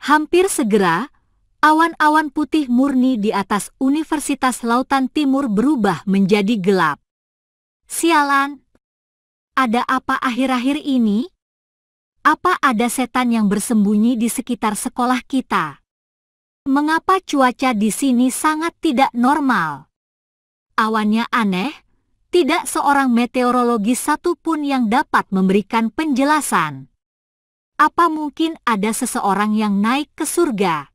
Hampir segera, awan-awan putih murni di atas Universitas Lautan Timur berubah menjadi gelap. Sialan! Ada apa akhir-akhir ini? Apa ada setan yang bersembunyi di sekitar sekolah kita? Mengapa cuaca di sini sangat tidak normal? Awannya aneh, tidak seorang meteorologis satupun yang dapat memberikan penjelasan. Apa mungkin ada seseorang yang naik ke surga?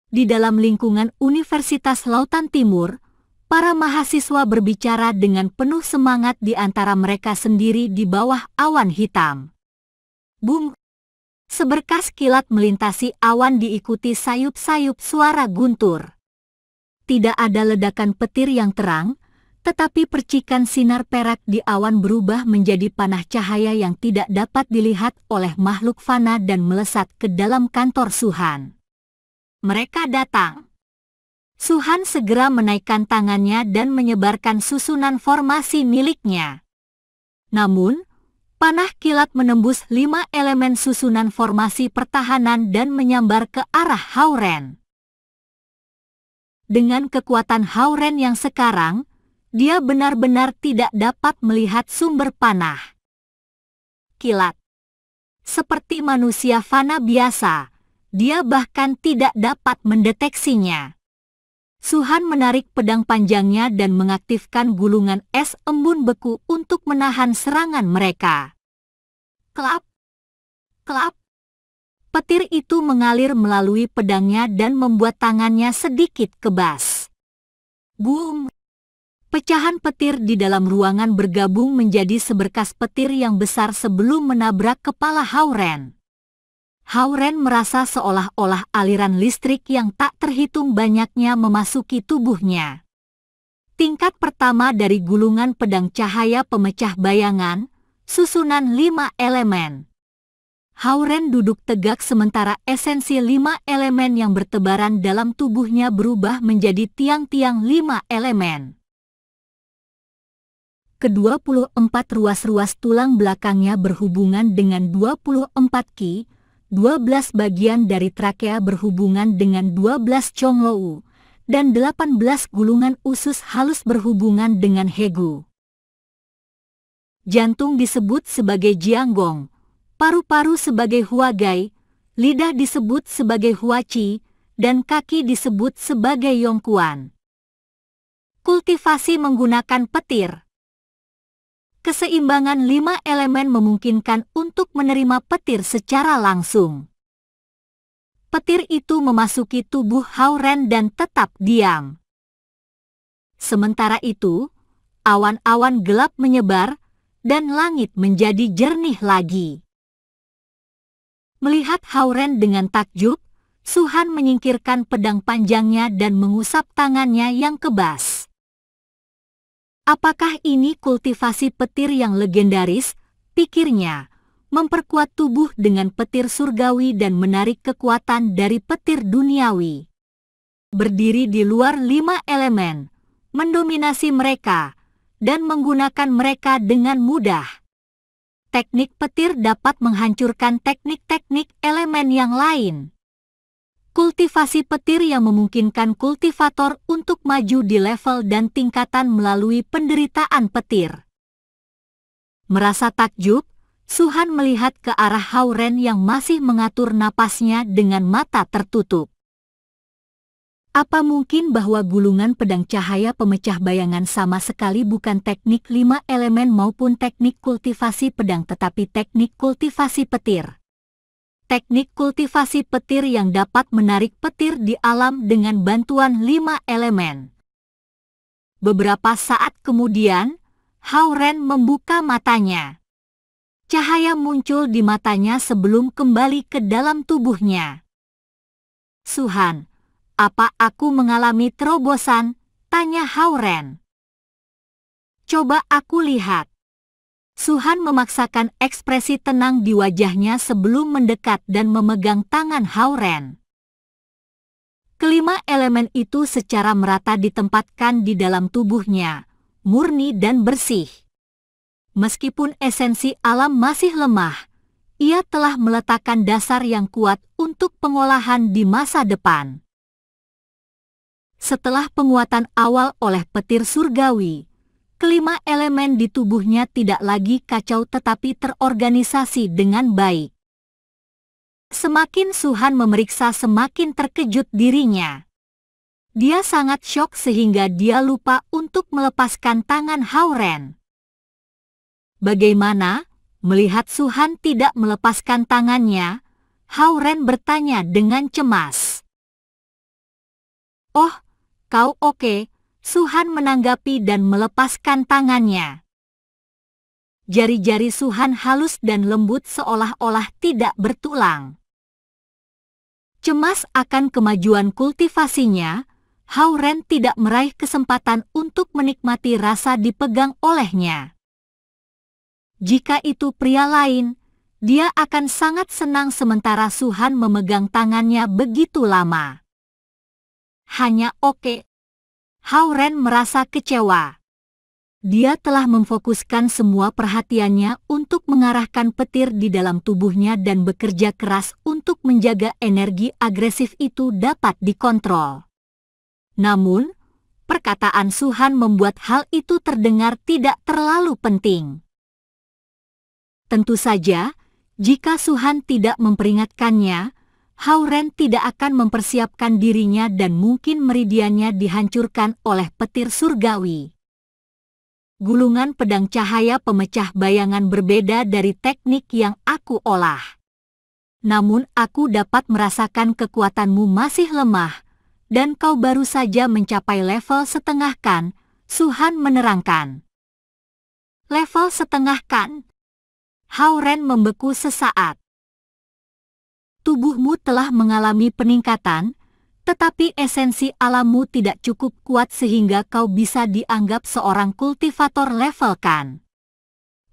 Di dalam lingkungan Universitas Lautan Timur, para mahasiswa berbicara dengan penuh semangat di antara mereka sendiri di bawah awan hitam. Bum! Seberkas kilat melintasi awan diikuti sayup-sayup suara guntur. Tidak ada ledakan petir yang terang, tetapi percikan sinar perak di awan berubah menjadi panah cahaya yang tidak dapat dilihat oleh makhluk fana dan melesat ke dalam kantor Suhan. Mereka datang. Suhan segera menaikkan tangannya dan menyebarkan susunan formasi miliknya. Namun, panah kilat menembus 5 elemen susunan formasi pertahanan dan menyambar ke arah Hauren. Dengan kekuatan Hauren yang sekarang, dia benar-benar tidak dapat melihat sumber panah kilat. Seperti manusia fana biasa, dia bahkan tidak dapat mendeteksinya. Suhan menarik pedang panjangnya dan mengaktifkan gulungan es embun beku untuk menahan serangan mereka. Klap! Klap! Petir itu mengalir melalui pedangnya dan membuat tangannya sedikit kebas. Boom! Pecahan petir di dalam ruangan bergabung menjadi seberkas petir yang besar sebelum menabrak kepala Hauren. Hauren merasa seolah-olah aliran listrik yang tak terhitung banyaknya memasuki tubuhnya. Tingkat pertama dari gulungan pedang cahaya pemecah bayangan, susunan 5 elemen. Hauren duduk tegak sementara esensi 5 elemen yang bertebaran dalam tubuhnya berubah menjadi tiang-tiang 5 elemen. Ke-24 ruas-ruas tulang belakangnya berhubungan dengan 24 ki, 12 bagian dari trakea berhubungan dengan 12 Chonglou, dan 18 gulungan usus halus berhubungan dengan Hegu. Jantung disebut sebagai Jianggong, paru-paru sebagai Huagai, lidah disebut sebagai Huaci, dan kaki disebut sebagai Yongkuan. Kultivasi menggunakan petir. Keseimbangan 5 elemen memungkinkan untuk menerima petir secara langsung. Petir itu memasuki tubuh Hauren dan tetap diam. Sementara itu, awan-awan gelap menyebar dan langit menjadi jernih lagi. Melihat Hauren dengan takjub, Suhan menyingkirkan pedang panjangnya dan mengusap tangannya yang kebas. Apakah ini kultivasi petir yang legendaris? Pikirnya, memperkuat tubuh dengan petir surgawi dan menarik kekuatan dari petir duniawi. Berdiri di luar 5 elemen, mendominasi mereka, dan menggunakan mereka dengan mudah. Teknik petir dapat menghancurkan teknik-teknik elemen yang lain. Kultivasi petir yang memungkinkan kultivator untuk maju di level dan tingkatan melalui penderitaan petir. Merasa takjub, Suhan melihat ke arah Hauren yang masih mengatur napasnya dengan mata tertutup. Apa mungkin bahwa gulungan pedang cahaya pemecah bayangan sama sekali bukan teknik 5 elemen maupun teknik kultivasi pedang tetapi teknik kultivasi petir? Teknik kultivasi petir yang dapat menarik petir di alam dengan bantuan 5 elemen. Beberapa saat kemudian, Hauren membuka matanya. Cahaya muncul di matanya sebelum kembali ke dalam tubuhnya. Suhan, apa aku mengalami terobosan? Tanya Hauren. Coba aku lihat. Suhan memaksakan ekspresi tenang di wajahnya sebelum mendekat dan memegang tangan Hauren. Kelima elemen itu secara merata ditempatkan di dalam tubuhnya, murni dan bersih. Meskipun esensi alam masih lemah, ia telah meletakkan dasar yang kuat untuk pengolahan di masa depan. Setelah penguatan awal oleh petir surgawi, kelima elemen di tubuhnya tidak lagi kacau tetapi terorganisasi dengan baik. Semakin Suhan memeriksa, semakin terkejut dirinya. Dia sangat syok sehingga dia lupa untuk melepaskan tangan Hao-Ren. Bagaimana? Melihat Suhan tidak melepaskan tangannya, Hao-Ren bertanya dengan cemas. "Oh, kau oke?" Suhan menanggapi dan melepaskan tangannya. Jari-jari Suhan halus dan lembut seolah-olah tidak bertulang. Cemas akan kemajuan kultivasinya, Hao-Ren tidak meraih kesempatan untuk menikmati rasa dipegang olehnya. Jika itu pria lain, dia akan sangat senang sementara Suhan memegang tangannya begitu lama. Hanya oke. Hao-Ren merasa kecewa. Dia telah memfokuskan semua perhatiannya untuk mengarahkan petir di dalam tubuhnya dan bekerja keras untuk menjaga energi agresif itu dapat dikontrol. Namun, perkataan Suhan membuat hal itu terdengar tidak terlalu penting. Tentu saja, jika Suhan tidak memperingatkannya, Hao-Ren tidak akan mempersiapkan dirinya dan mungkin meridiannya dihancurkan oleh petir surgawi. Gulungan pedang cahaya pemecah bayangan berbeda dari teknik yang aku olah. Namun aku dapat merasakan kekuatanmu masih lemah, dan kau baru saja mencapai level setengah kan, Suhan menerangkan. Level setengah kan? Hao-Ren membeku sesaat. Tubuhmu telah mengalami peningkatan, tetapi esensi alammu tidak cukup kuat sehingga kau bisa dianggap seorang kultivator level kan.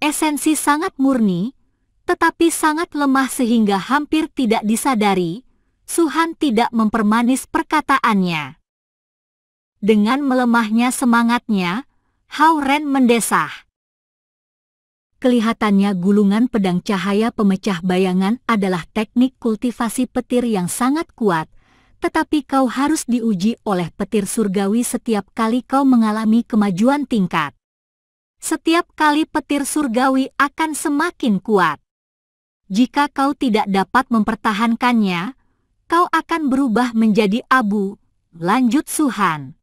Esensi sangat murni, tetapi sangat lemah sehingga hampir tidak disadari. Suhan tidak mempermanis perkataannya. Dengan melemahnya semangatnya, Hao-Ren mendesah. Kelihatannya gulungan pedang cahaya pemecah bayangan adalah teknik kultivasi petir yang sangat kuat, tetapi kau harus diuji oleh petir surgawi setiap kali kau mengalami kemajuan tingkat. Setiap kali petir surgawi akan semakin kuat. Jika kau tidak dapat mempertahankannya, kau akan berubah menjadi abu, lanjut Suhan.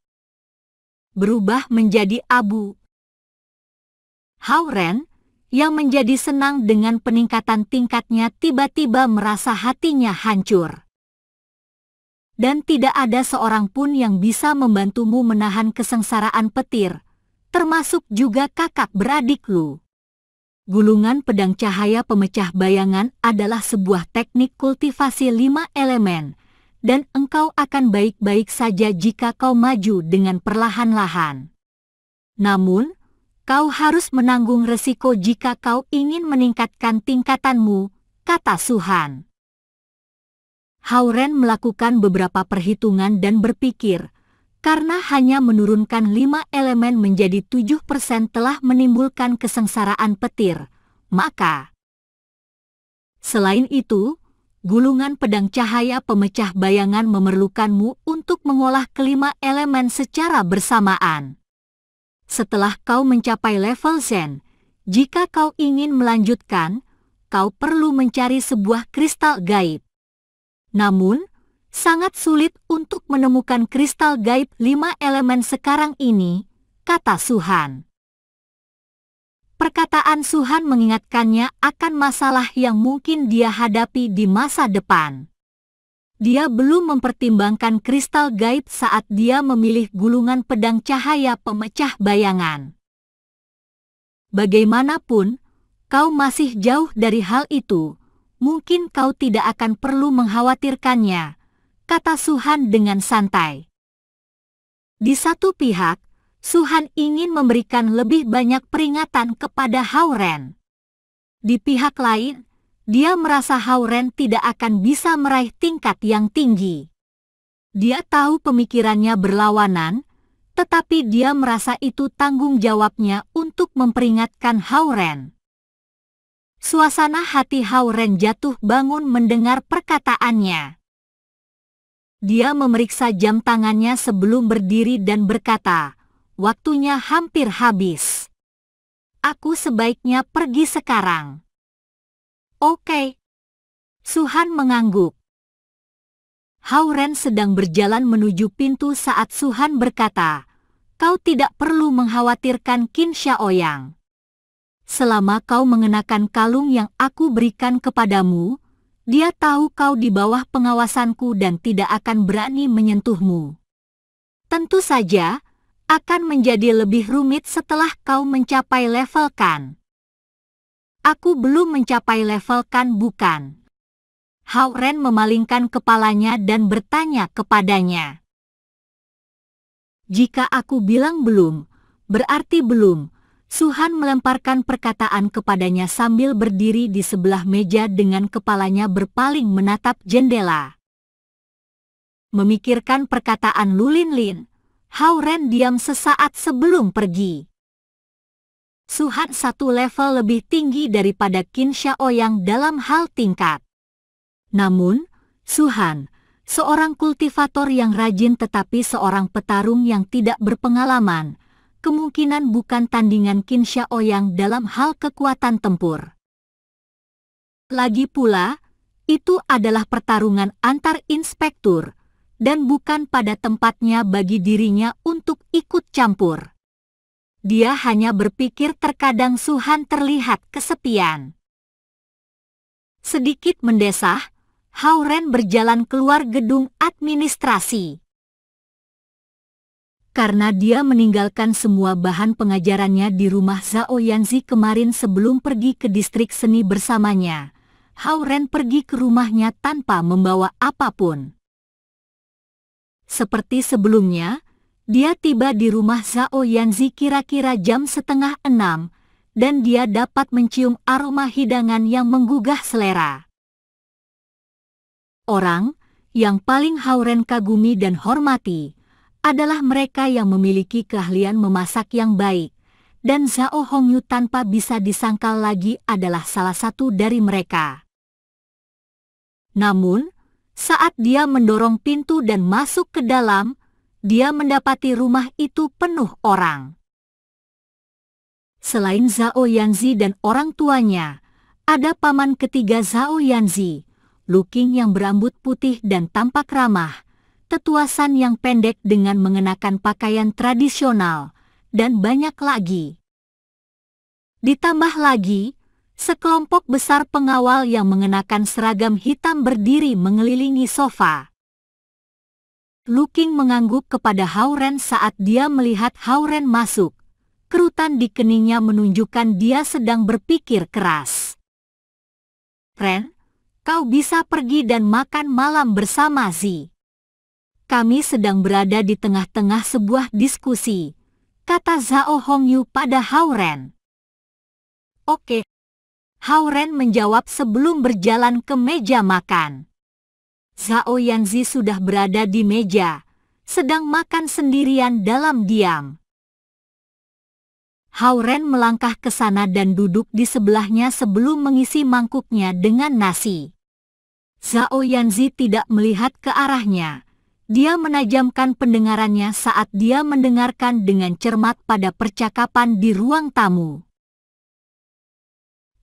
Berubah menjadi abu. Hao-Ren, yang menjadi senang dengan peningkatan tingkatnya, tiba-tiba merasa hatinya hancur. Dan tidak ada seorang pun yang bisa membantumu menahan kesengsaraan petir, termasuk juga kakak beradik lu. Gulungan pedang cahaya pemecah bayangan adalah sebuah teknik kultivasi 5 elemen, dan engkau akan baik-baik saja jika kau maju dengan perlahan-lahan. Namun, kau harus menanggung resiko jika kau ingin meningkatkan tingkatanmu, kata Suhan. Hao-Ren melakukan beberapa perhitungan dan berpikir, karena hanya menurunkan 5 elemen menjadi 7% telah menimbulkan kesengsaraan petir, maka selain itu, gulungan pedang cahaya pemecah bayangan memerlukanmu untuk mengolah kelima elemen secara bersamaan. Setelah kau mencapai level Zen, jika kau ingin melanjutkan, kau perlu mencari sebuah kristal gaib. Namun, sangat sulit untuk menemukan kristal gaib 5 elemen sekarang ini, kata Suhan. Perkataan Suhan mengingatkannya akan masalah yang mungkin dia hadapi di masa depan. Dia belum mempertimbangkan kristal gaib saat dia memilih gulungan pedang cahaya pemecah bayangan. Bagaimanapun, kau masih jauh dari hal itu, mungkin kau tidak akan perlu mengkhawatirkannya, kata Suhan dengan santai. Di satu pihak, Suhan ingin memberikan lebih banyak peringatan kepada Hao-Ren. Di pihak lain, dia merasa Hao-Ren tidak akan bisa meraih tingkat yang tinggi. Dia tahu pemikirannya berlawanan, tetapi dia merasa itu tanggung jawabnya untuk memperingatkan Hao-Ren. Suasana hati Hao Ren jatuh bangun mendengar perkataannya. Dia memeriksa jam tangannya sebelum berdiri dan berkata, "Waktunya hampir habis. Aku sebaiknya pergi sekarang." "Oke." Su-han mengangguk. Hao Ren sedang berjalan menuju pintu saat Su-han berkata, "Kau tidak perlu mengkhawatirkan Qin Xiaoyang. Selama kau mengenakan kalung yang aku berikan kepadamu, dia tahu kau di bawah pengawasanku dan tidak akan berani menyentuhmu. Tentu saja, akan menjadi lebih rumit setelah kau mencapai level Kan." "Aku belum mencapai level Kan, bukan?" Hao Ren memalingkan kepalanya dan bertanya kepadanya. "Jika aku bilang belum, berarti belum." Su-han melemparkan perkataan kepadanya sambil berdiri di sebelah meja dengan kepalanya berpaling menatap jendela. Memikirkan perkataan Lu Linlin, Hao Ren diam sesaat sebelum pergi. Su-han satu level lebih tinggi daripada Qin Xiaoyang dalam hal tingkat. Namun, Su-han, seorang kultivator yang rajin tetapi seorang petarung yang tidak berpengalaman, kemungkinan bukan tandingan Qin Xiaoyang dalam hal kekuatan tempur. Lagi pula, itu adalah pertarungan antar inspektur, dan bukan pada tempatnya bagi dirinya untuk ikut campur. Dia hanya berpikir terkadang Su-han terlihat kesepian. Sedikit mendesah, Hao Ren berjalan keluar gedung administrasi. Karena dia meninggalkan semua bahan pengajarannya di rumah Zhao Yanzi kemarin sebelum pergi ke distrik seni bersamanya, Hao Ren pergi ke rumahnya tanpa membawa apapun. Seperti sebelumnya, dia tiba di rumah Zhao Yanzi kira-kira jam 5:30, dan dia dapat mencium aroma hidangan yang menggugah selera. Orang yang paling Hao Ren kagumi dan hormati adalah mereka yang memiliki keahlian memasak yang baik, dan Zhao Hongyu tanpa bisa disangkal lagi adalah salah satu dari mereka. Namun, saat dia mendorong pintu dan masuk ke dalam, dia mendapati rumah itu penuh orang. Selain Zhao Yanzi dan orang tuanya, ada paman ketiga Zhao Yanzi, Lu Qing yang berambut putih dan tampak ramah, tetua San yang pendek dengan mengenakan pakaian tradisional, dan banyak lagi. Ditambah lagi, sekelompok besar pengawal yang mengenakan seragam hitam berdiri mengelilingi sofa. Lu Qing mengangguk kepada Hao Ren saat dia melihat Hao Ren masuk. Kerutan di keningnya menunjukkan dia sedang berpikir keras. "Ren, kau bisa pergi dan makan malam bersama Zi. Kami sedang berada di tengah-tengah sebuah diskusi," kata Zhao Hongyu pada Hao Ren. "Oke." Hao Ren menjawab sebelum berjalan ke meja makan. Zhao Yanzi sudah berada di meja, sedang makan sendirian dalam diam. Hao Ren melangkah ke sana dan duduk di sebelahnya sebelum mengisi mangkuknya dengan nasi. Zhao Yanzi tidak melihat ke arahnya. Dia menajamkan pendengarannya saat dia mendengarkan dengan cermat pada percakapan di ruang tamu.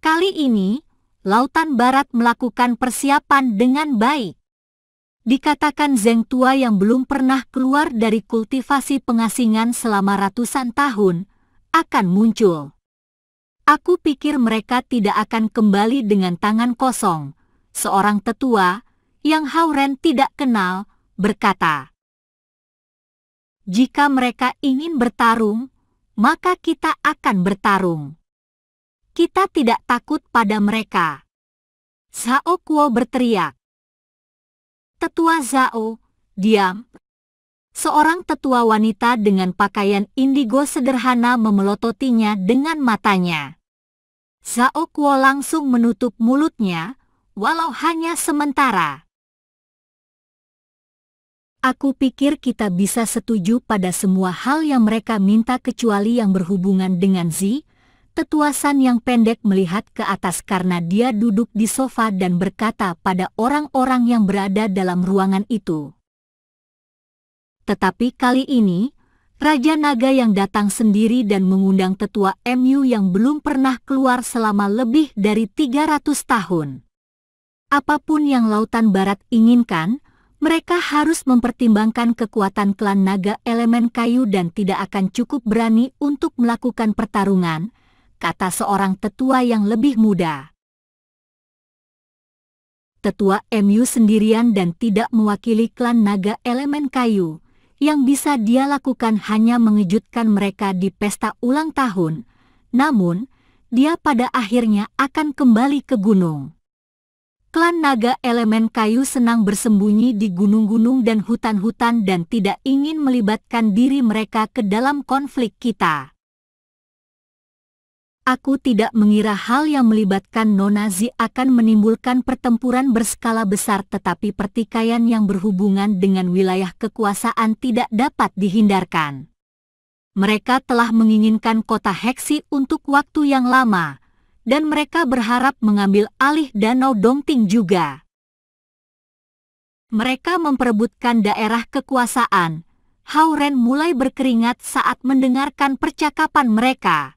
Kali ini, Lautan Barat melakukan persiapan dengan baik. Dikatakan Zheng tua yang belum pernah keluar dari kultivasi pengasingan selama ratusan tahun, akan muncul. Aku pikir mereka tidak akan kembali dengan tangan kosong. Seorang tetua, yang Hao Ren tidak kenal, berkata, "Jika mereka ingin bertarung, maka kita akan bertarung. Kita tidak takut pada mereka." Zhao Kuo berteriak. "Tetua Zhao, diam." Seorang tetua wanita dengan pakaian indigo sederhana memelototinya dengan matanya. Zhao Kuo langsung menutup mulutnya, walau hanya sementara. "Aku pikir kita bisa setuju pada semua hal yang mereka minta kecuali yang berhubungan dengan Zi, Tetua San yang pendek melihat ke atas karena dia duduk di sofa dan berkata pada orang-orang yang berada dalam ruangan itu. Tetapi kali ini, Raja Naga yang datang sendiri dan mengundang Tetua MU yang belum pernah keluar selama lebih dari 300 tahun. Apapun yang Lautan Barat inginkan, mereka harus mempertimbangkan kekuatan klan naga elemen kayu dan tidak akan cukup berani untuk melakukan pertarungan, kata seorang tetua yang lebih muda. Tetua MU sendirian dan tidak mewakili klan naga elemen kayu. Yang bisa dia lakukan hanya mengejutkan mereka di pesta ulang tahun. Namun, dia pada akhirnya akan kembali ke gunung. Klan naga elemen kayu senang bersembunyi di gunung-gunung dan hutan-hutan dan tidak ingin melibatkan diri mereka ke dalam konflik kita. Aku tidak mengira hal yang melibatkan Nona Zi akan menimbulkan pertempuran berskala besar, tetapi pertikaian yang berhubungan dengan wilayah kekuasaan tidak dapat dihindarkan. Mereka telah menginginkan kota Heksi untuk waktu yang lama, dan mereka berharap mengambil alih Danau Dongting juga. Mereka memperebutkan daerah kekuasaan. Hao-Ren mulai berkeringat saat mendengarkan percakapan mereka.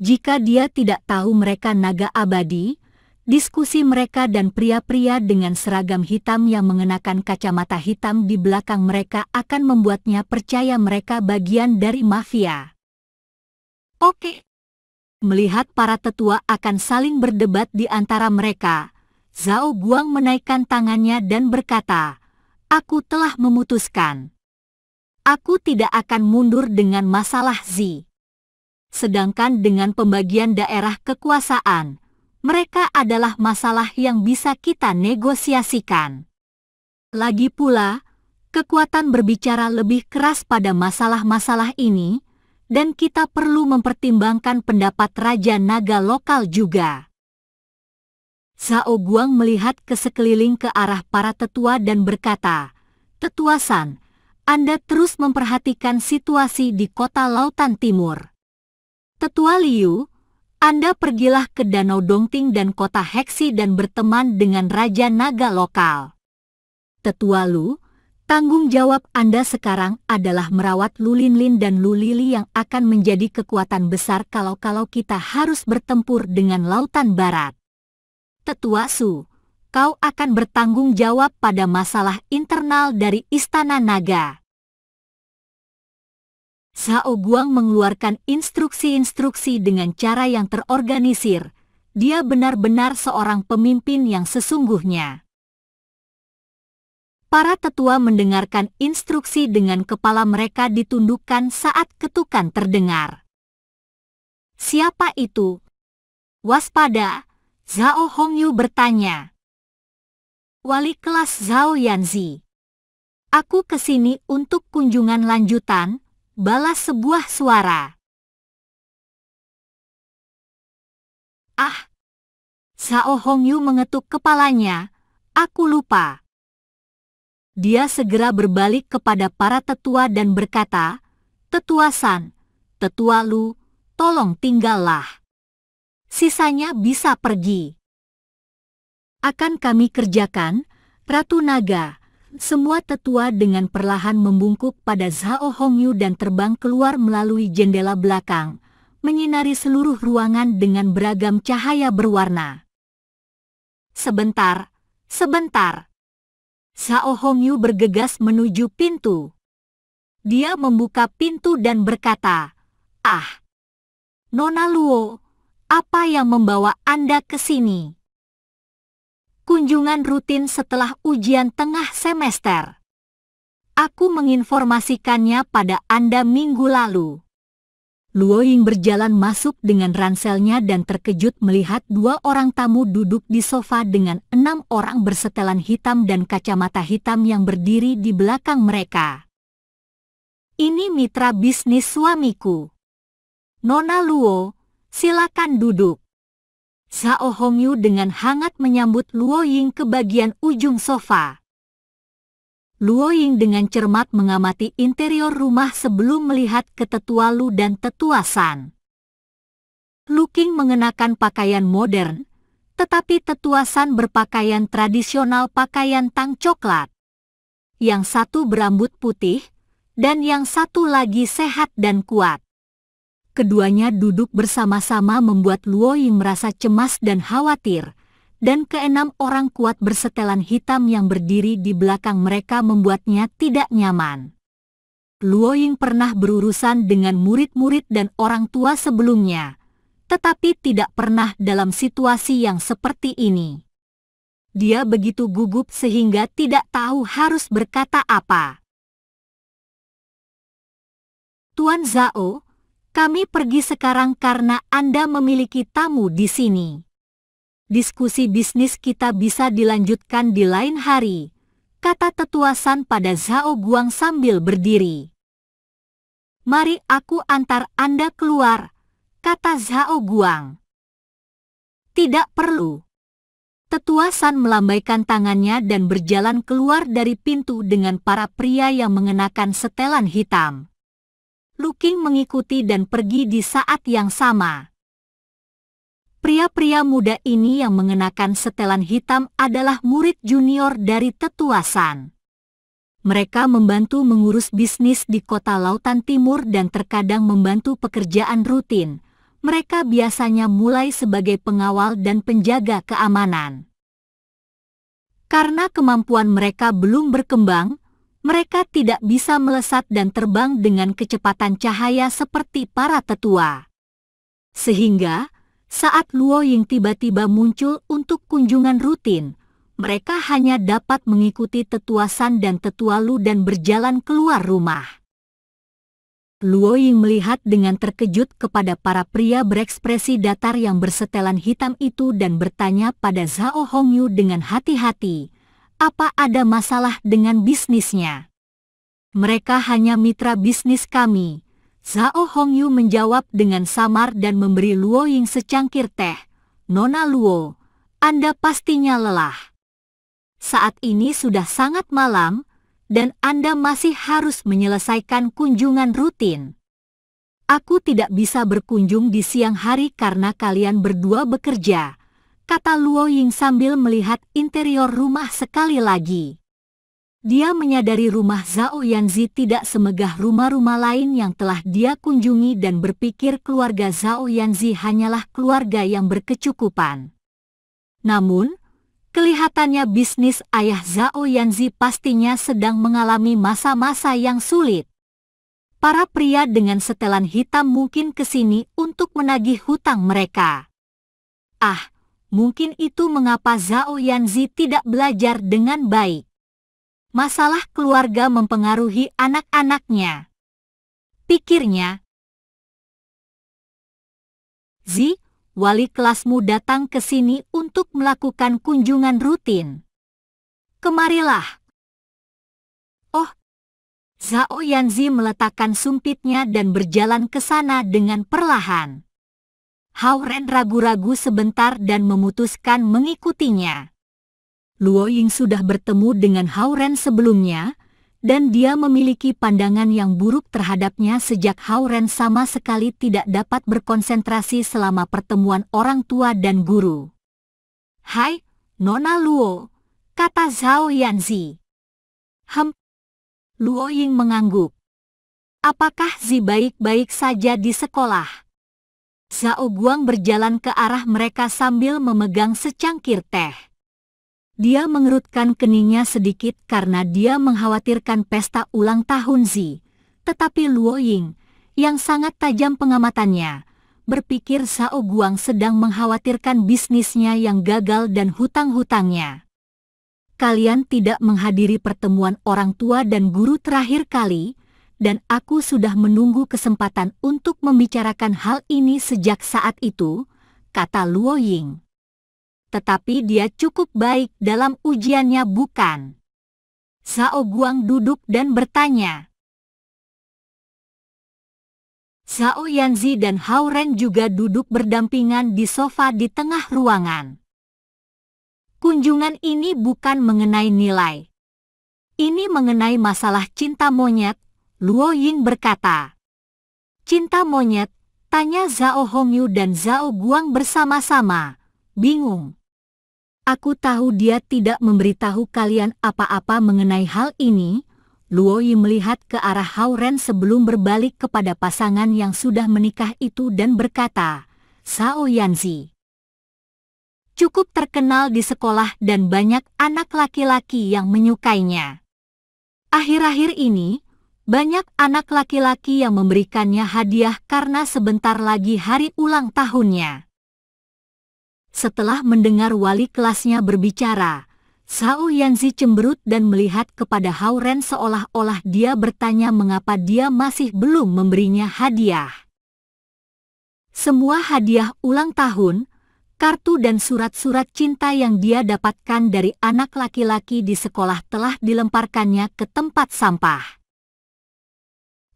Jika dia tidak tahu mereka naga abadi, diskusi mereka dan pria-pria dengan seragam hitam yang mengenakan kacamata hitam di belakang mereka akan membuatnya percaya mereka bagian dari mafia. Oke. Melihat para tetua akan saling berdebat di antara mereka, Zhao Guang menaikkan tangannya dan berkata, "Aku telah memutuskan. Aku tidak akan mundur dengan masalah Zi. Sedangkan dengan pembagian daerah kekuasaan, mereka adalah masalah yang bisa kita negosiasikan. Lagi pula, kekuatan berbicara lebih keras pada masalah-masalah ini, dan kita perlu mempertimbangkan pendapat Raja Naga lokal juga." Zhao Guang melihat ke sekeliling ke arah para tetua dan berkata, "Tetua San, Anda terus memperhatikan situasi di kota Lautan Timur. Tetua Liu, Anda pergilah ke Danau Dongting dan kota Heksi dan berteman dengan Raja Naga lokal. Tetua Lu, tanggung jawab Anda sekarang adalah merawat Lu Linlin dan Lu Lili yang akan menjadi kekuatan besar kalau kita harus bertempur dengan Lautan Barat. Tetua Su, kau akan bertanggung jawab pada masalah internal dari Istana Naga." Zhao Guang mengeluarkan instruksi-instruksi dengan cara yang terorganisir. Dia benar-benar seorang pemimpin yang sesungguhnya. Para tetua mendengarkan instruksi dengan kepala mereka ditundukkan saat ketukan terdengar. "Siapa itu?" "Waspada," Zhao Hongyu bertanya. "Wali kelas Zhao Yanzi. Aku kesini untuk kunjungan lanjutan," balas sebuah suara. "Ah!" Zhao Hongyu mengetuk kepalanya. "Aku lupa." Dia segera berbalik kepada para tetua dan berkata, "Tetua San, Tetua Lu, tolong tinggallah. Sisanya bisa pergi." "Akan kami kerjakan, Ratu Naga." Semua tetua dengan perlahan membungkuk pada Zhao Hongyu dan terbang keluar melalui jendela belakang, menyinari seluruh ruangan dengan beragam cahaya berwarna. Sebentar. Zhao Hongyu bergegas menuju pintu. Dia membuka pintu dan berkata, "Ah, Nona Luo, apa yang membawa Anda ke sini?" "Kunjungan rutin setelah ujian tengah semester. Aku menginformasikannya pada Anda minggu lalu." Luo Ying berjalan masuk dengan ranselnya dan terkejut melihat 2 orang tamu duduk di sofa dengan 6 orang bersetelan hitam dan kacamata hitam yang berdiri di belakang mereka. "Ini mitra bisnis suamiku. Nona Luo, silakan duduk." Zhao Hongyu dengan hangat menyambut Luo Ying ke bagian ujung sofa. Luo Ying dengan cermat mengamati interior rumah sebelum melihat ke Tetua Lu dan Tetua San. Lu Qing mengenakan pakaian modern, tetapi Tetua San berpakaian tradisional pakaian tang coklat. Yang satu berambut putih, dan yang satu lagi sehat dan kuat. Keduanya duduk bersama-sama membuat Luo Ying merasa cemas dan khawatir, dan keenam orang kuat bersetelan hitam yang berdiri di belakang mereka membuatnya tidak nyaman. Luo Ying pernah berurusan dengan murid-murid dan orang tua sebelumnya, tetapi tidak pernah dalam situasi yang seperti ini. Dia begitu gugup sehingga tidak tahu harus berkata apa. Tuan Zhao, kami pergi sekarang karena Anda memiliki tamu di sini. Diskusi bisnis kita bisa dilanjutkan di lain hari, kata Tetua San pada Zhao Guang sambil berdiri. Mari aku antar Anda keluar, kata Zhao Guang. Tidak perlu. Tetua San melambaikan tangannya dan berjalan keluar dari pintu dengan para pria yang mengenakan setelan hitam. Lu Qing mengikuti dan pergi di saat yang sama. Pria-pria muda ini yang mengenakan setelan hitam adalah murid junior dari Tetua San. Mereka membantu mengurus bisnis di kota Lautan Timur dan terkadang membantu pekerjaan rutin. Mereka biasanya mulai sebagai pengawal dan penjaga keamanan. Karena kemampuan mereka belum berkembang, mereka tidak bisa melesat dan terbang dengan kecepatan cahaya seperti para tetua. Sehingga, saat Luo Ying tiba-tiba muncul untuk kunjungan rutin, mereka hanya dapat mengikuti Tetua San dan Tetua Lu dan berjalan keluar rumah. Luo Ying melihat dengan terkejut kepada para pria berekspresi datar yang bersetelan hitam itu dan bertanya pada Zhao Hongyu dengan hati-hati, apa ada masalah dengan bisnisnya? Mereka hanya mitra bisnis kami. Zhao Hongyu menjawab dengan samar dan memberi Luo Ying secangkir teh. Nona Luo, Anda pastinya lelah. Saat ini sudah sangat malam, dan Anda masih harus menyelesaikan kunjungan rutin. Aku tidak bisa berkunjung di siang hari karena kalian berdua bekerja, kata Luo Ying sambil melihat interior rumah sekali lagi. Dia menyadari rumah Zhao Yanzi tidak semegah rumah-rumah lain yang telah dia kunjungi dan berpikir keluarga Zhao Yanzi hanyalah keluarga yang berkecukupan. Namun, kelihatannya bisnis ayah Zhao Yanzi pastinya sedang mengalami masa-masa yang sulit. Para pria dengan setelan hitam mungkin ke sini untuk menagih hutang mereka. Mungkin itu mengapa Zhao Yanzi tidak belajar dengan baik. Masalah keluarga mempengaruhi anak-anaknya, pikirnya. Wali kelasmu datang ke sini untuk melakukan kunjungan rutin. Kemarilah. Oh, Zhao Yanzi meletakkan sumpitnya dan berjalan ke sana dengan perlahan. Hao Ren ragu-ragu sebentar dan memutuskan mengikutinya. Luo Ying sudah bertemu dengan Hao Ren sebelumnya, dan dia memiliki pandangan yang buruk terhadapnya sejak Hao Ren sama sekali tidak dapat berkonsentrasi selama pertemuan orang tua dan guru. Hai, Nona Luo, kata Zhao Yanzi. Luo Ying mengangguk. Apakah Zi baik-baik saja di sekolah? Zhao Guang berjalan ke arah mereka sambil memegang secangkir teh. Dia mengerutkan keningnya sedikit karena dia mengkhawatirkan pesta ulang tahun Zi. Tetapi Luo Ying, yang sangat tajam pengamatannya, berpikir Zhao Guang sedang mengkhawatirkan bisnisnya yang gagal dan hutang-hutangnya. Kalian tidak menghadiri pertemuan orang tua dan guru terakhir kali, dan aku sudah menunggu kesempatan untuk membicarakan hal ini sejak saat itu, kata Luo Ying. Tetapi dia cukup baik dalam ujiannya bukan? Zhao Guang duduk dan bertanya. Zhao Yanzi dan Hao Ren juga duduk berdampingan di sofa di tengah ruangan. Kunjungan ini bukan mengenai nilai. Ini mengenai masalah cinta monyet, Luo Ying berkata. Cinta monyet, Tanya Zhao Hongyu dan Zhao Guang bersama-sama, bingung. Aku tahu dia tidak memberitahu kalian apa-apa mengenai hal ini. Luo Yi melihat ke arah Hao Ren sebelum berbalik kepada pasangan yang sudah menikah itu dan berkata, Zhao Yanzi cukup terkenal di sekolah dan banyak anak laki-laki yang menyukainya. Akhir-akhir ini, banyak anak laki-laki yang memberikannya hadiah karena sebentar lagi hari ulang tahunnya. Setelah mendengar wali kelasnya berbicara, Zhao Yanzi cemberut dan melihat kepada Hao Ren seolah-olah dia bertanya mengapa dia masih belum memberinya hadiah. Semua hadiah ulang tahun, kartu dan surat-surat cinta yang dia dapatkan dari anak laki-laki di sekolah telah dilemparkannya ke tempat sampah.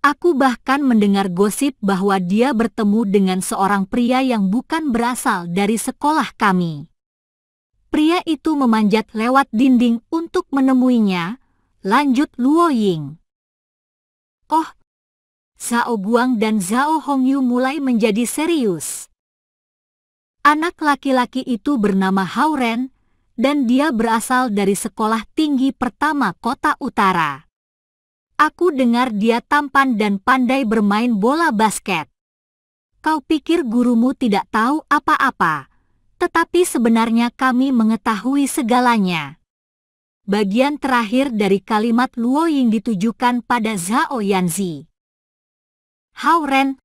Aku bahkan mendengar gosip bahwa dia bertemu dengan seorang pria yang bukan berasal dari sekolah kami. Pria itu memanjat lewat dinding untuk menemuinya, lanjut Luo Ying. Oh, Zhao Guang dan Zhao Hongyu mulai menjadi serius. Anak laki-laki itu bernama Hao Ren, dan dia berasal dari sekolah tinggi pertama kota utara. Aku dengar dia tampan dan pandai bermain bola basket. Kau pikir gurumu tidak tahu apa-apa? Tetapi sebenarnya kami mengetahui segalanya. Bagian terakhir dari kalimat Luo Ying ditujukan pada Zhao Yanzi. Hao Ren,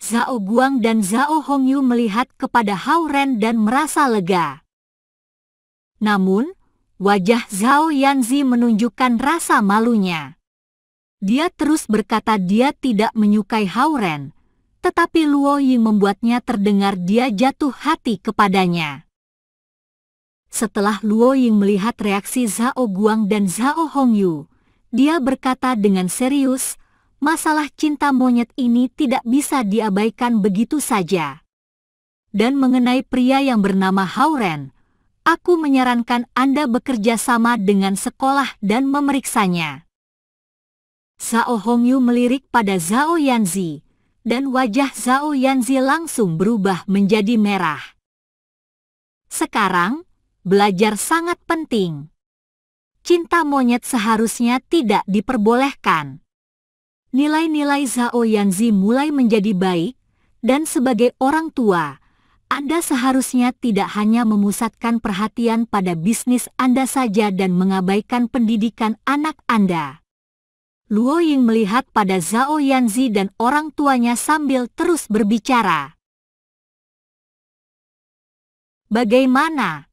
Zhao Guang dan Zhao Hongyu melihat kepada Hao Ren dan merasa lega. Namun, wajah Zhao Yanzi menunjukkan rasa malunya. Dia terus berkata dia tidak menyukai Hao Ren. Tetapi Luo Ying membuatnya terdengar dia jatuh hati kepadanya. Setelah Luo Ying melihat reaksi Zhao Guang dan Zhao Hongyu, dia berkata dengan serius, masalah cinta monyet ini tidak bisa diabaikan begitu saja. Dan mengenai pria yang bernama Hao Ren, aku menyarankan Anda bekerja sama dengan sekolah dan memeriksanya. Zhao Hongyu melirik pada Zhao Yanzi, dan wajah Zhao Yanzi langsung berubah menjadi merah. Sekarang, belajar sangat penting. Cinta monyet seharusnya tidak diperbolehkan. Nilai-nilai Zhao Yanzi mulai menjadi baik, dan sebagai orang tua, Anda seharusnya tidak hanya memusatkan perhatian pada bisnis Anda saja dan mengabaikan pendidikan anak Anda. Luo Ying melihat pada Zhao Yanzi dan orang tuanya sambil terus berbicara. Bagaimana?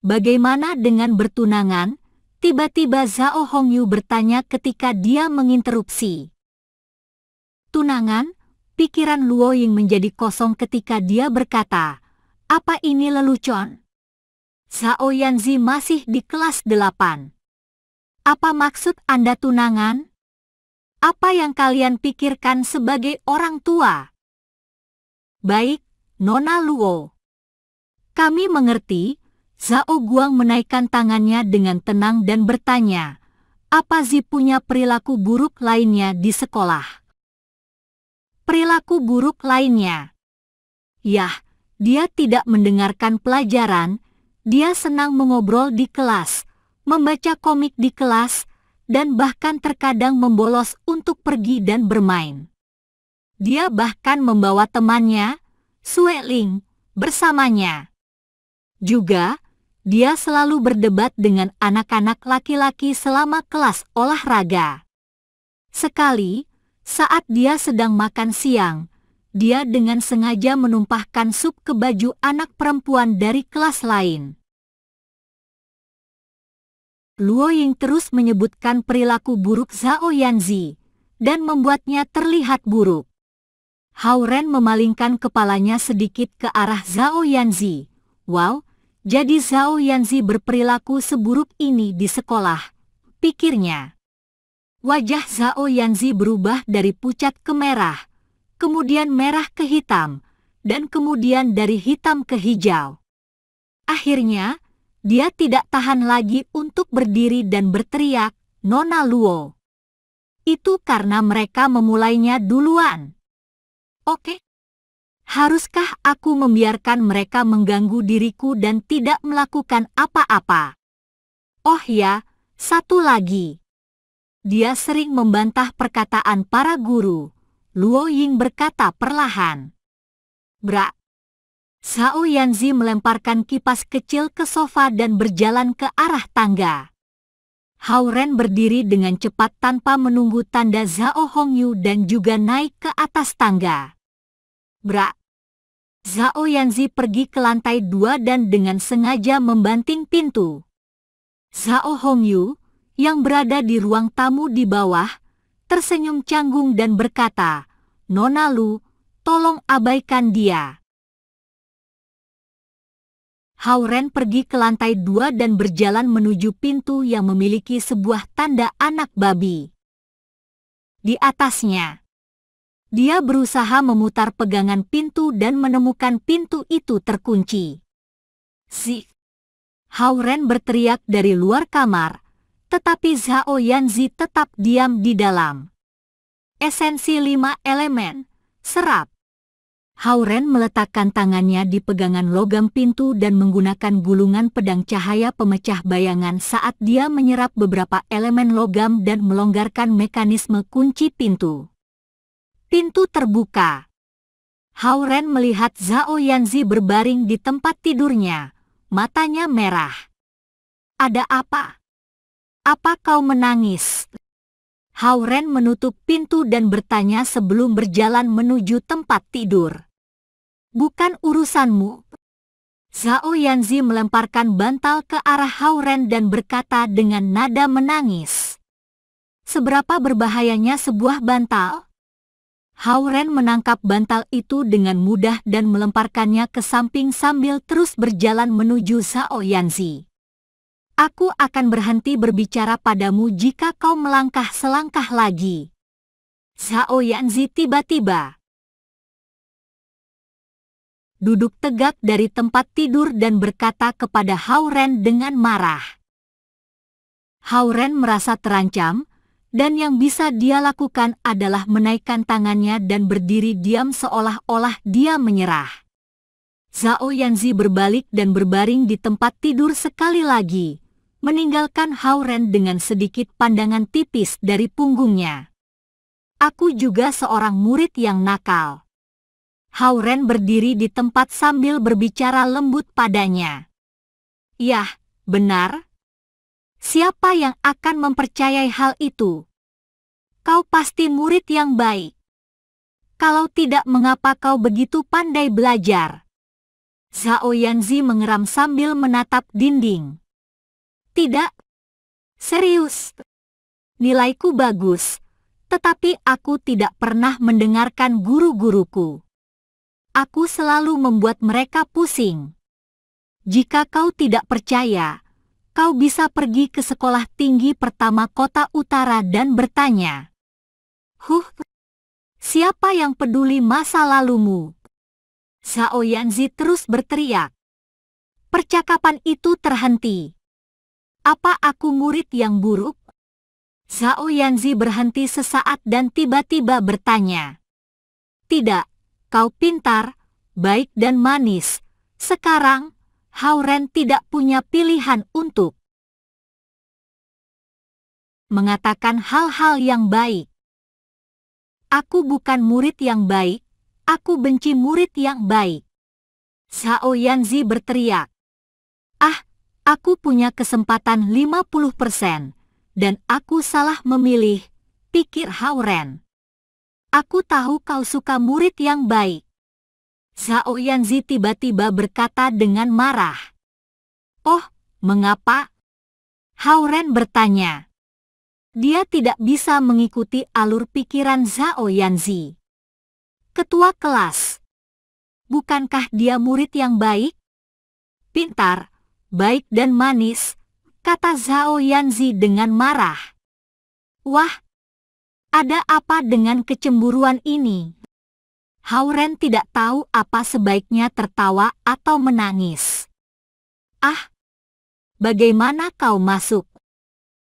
Bagaimana dengan bertunangan? Tiba-tiba Zhao Hongyu bertanya ketika dia menginterupsi. Tunangan? Pikiran Luo Ying menjadi kosong ketika dia berkata, apa ini lelucon? Zhao Yanzi masih di kelas 8. Apa maksud Anda tunangan? Apa yang kalian pikirkan sebagai orang tua? Baik, Nona Luo. Kami mengerti. Zhao Guang menaikkan tangannya dengan tenang dan bertanya, apa Zi punya perilaku buruk lainnya di sekolah? Perilaku buruk lainnya? Yah, dia tidak mendengarkan pelajaran, dia senang mengobrol di kelas, membaca komik di kelas, dan bahkan terkadang membolos untuk pergi dan bermain. Dia bahkan membawa temannya, Sue Ling, bersamanya. Juga, dia selalu berdebat dengan anak-anak laki-laki selama kelas olahraga. Sekali, saat dia sedang makan siang, dia dengan sengaja menumpahkan sup ke baju anak perempuan dari kelas lain. Luo Ying terus menyebutkan perilaku buruk Zhao Yanzi, dan membuatnya terlihat buruk. Hao Ren memalingkan kepalanya sedikit ke arah Zhao Yanzi. Wow, jadi Zhao Yanzi berperilaku seburuk ini di sekolah, pikirnya. Wajah Zhao Yanzi berubah dari pucat ke merah, kemudian merah ke hitam, dan kemudian dari hitam ke hijau. Akhirnya, dia tidak tahan lagi untuk berdiri dan berteriak, Nona Luo. Itu karena mereka memulainya duluan. Oke, Haruskah aku membiarkan mereka mengganggu diriku dan tidak melakukan apa-apa? Oh ya, satu lagi. Dia sering membantah perkataan para guru. Luo Ying berkata perlahan. Bra. Zhao Yanzi melemparkan kipas kecil ke sofa dan berjalan ke arah tangga. Hao Ren berdiri dengan cepat tanpa menunggu tanda Zhao Hongyu dan juga naik ke atas tangga. Bra. Zhao Yanzi pergi ke lantai 2 dan dengan sengaja membanting pintu. Zhao Hongyu, yang berada di ruang tamu di bawah, tersenyum canggung dan berkata, Nona Lu, tolong abaikan dia. Hao Ren pergi ke lantai 2 dan berjalan menuju pintu yang memiliki sebuah tanda anak babi. Di atasnya, dia berusaha memutar pegangan pintu dan menemukan pintu itu terkunci. Zik! Hao Ren berteriak dari luar kamar, tetapi Zhao Yanzi tetap diam di dalam. Esensi 5 elemen, serap. Hao Ren meletakkan tangannya di pegangan logam pintu dan menggunakan gulungan pedang cahaya pemecah bayangan saat dia menyerap beberapa elemen logam dan melonggarkan mekanisme kunci pintu. Pintu terbuka. Hao Ren melihat Zhao Yanzi berbaring di tempat tidurnya, matanya merah. Ada apa? Apa kau menangis? Hao Ren menutup pintu dan bertanya sebelum berjalan menuju tempat tidur. Bukan urusanmu. Zhao Yanzi melemparkan bantal ke arah Hao Ren dan berkata dengan nada menangis. Seberapa berbahayanya sebuah bantal? Hao Ren menangkap bantal itu dengan mudah dan melemparkannya ke samping sambil terus berjalan menuju Zhao Yanzi. Aku akan berhenti berbicara padamu jika kau melangkah selangkah lagi. Zhao Yanzi tiba-tiba duduk tegak dari tempat tidur dan berkata kepada Hao Ren dengan marah. Hao Ren merasa terancam, dan yang bisa dia lakukan adalah menaikkan tangannya dan berdiri diam seolah-olah dia menyerah. Zhao Yanzi berbalik dan berbaring di tempat tidur sekali lagi, meninggalkan Hao Ren dengan sedikit pandangan tipis dari punggungnya. Aku juga seorang murid yang nakal. Hao Ren berdiri di tempat sambil berbicara lembut padanya. Yah, benar. Siapa yang akan mempercayai hal itu? Kau pasti murid yang baik. Kalau tidak, mengapa kau begitu pandai belajar? Zhao Yanzi mengeram sambil menatap dinding. Tidak. Serius. Nilaiku bagus, tetapi aku tidak pernah mendengarkan guru-guruku. Aku selalu membuat mereka pusing. Jika kau tidak percaya, kau bisa pergi ke sekolah tinggi pertama kota utara dan bertanya. Siapa yang peduli masa lalumu? Zhao Yanzi terus berteriak. Percakapan itu terhenti. Apa aku murid yang buruk? Zhao Yanzi berhenti sesaat dan tiba-tiba bertanya. Tidak, kau pintar, baik dan manis. Sekarang, Hao Ren tidak punya pilihan untuk mengatakan hal-hal yang baik. Aku bukan murid yang baik, aku benci murid yang baik. Zhao Yanzi berteriak. Aku punya kesempatan 50%, dan aku salah memilih, pikir Hao Ren. Aku tahu kau suka murid yang baik. Zhao Yanzi tiba-tiba berkata dengan marah. Oh, mengapa? Hao Ren bertanya. Dia tidak bisa mengikuti alur pikiran Zhao Yanzi. Ketua kelas. Bukankah dia murid yang baik? Pintar, baik dan manis, kata Zhao Yanzi dengan marah. Wah, ada apa dengan kecemburuan ini? Hao Ren tidak tahu apa sebaiknya tertawa atau menangis. Bagaimana kau masuk?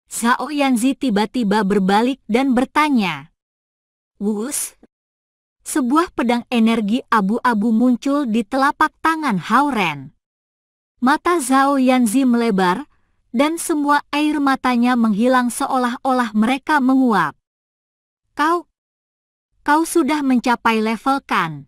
Zhao Yanzi tiba-tiba berbalik dan bertanya. Wus? Sebuah pedang energi abu-abu muncul di telapak tangan Hao Ren. Mata Zhao Yanzi melebar, dan semua air matanya menghilang seolah-olah mereka menguap. Kau sudah mencapai level Kan.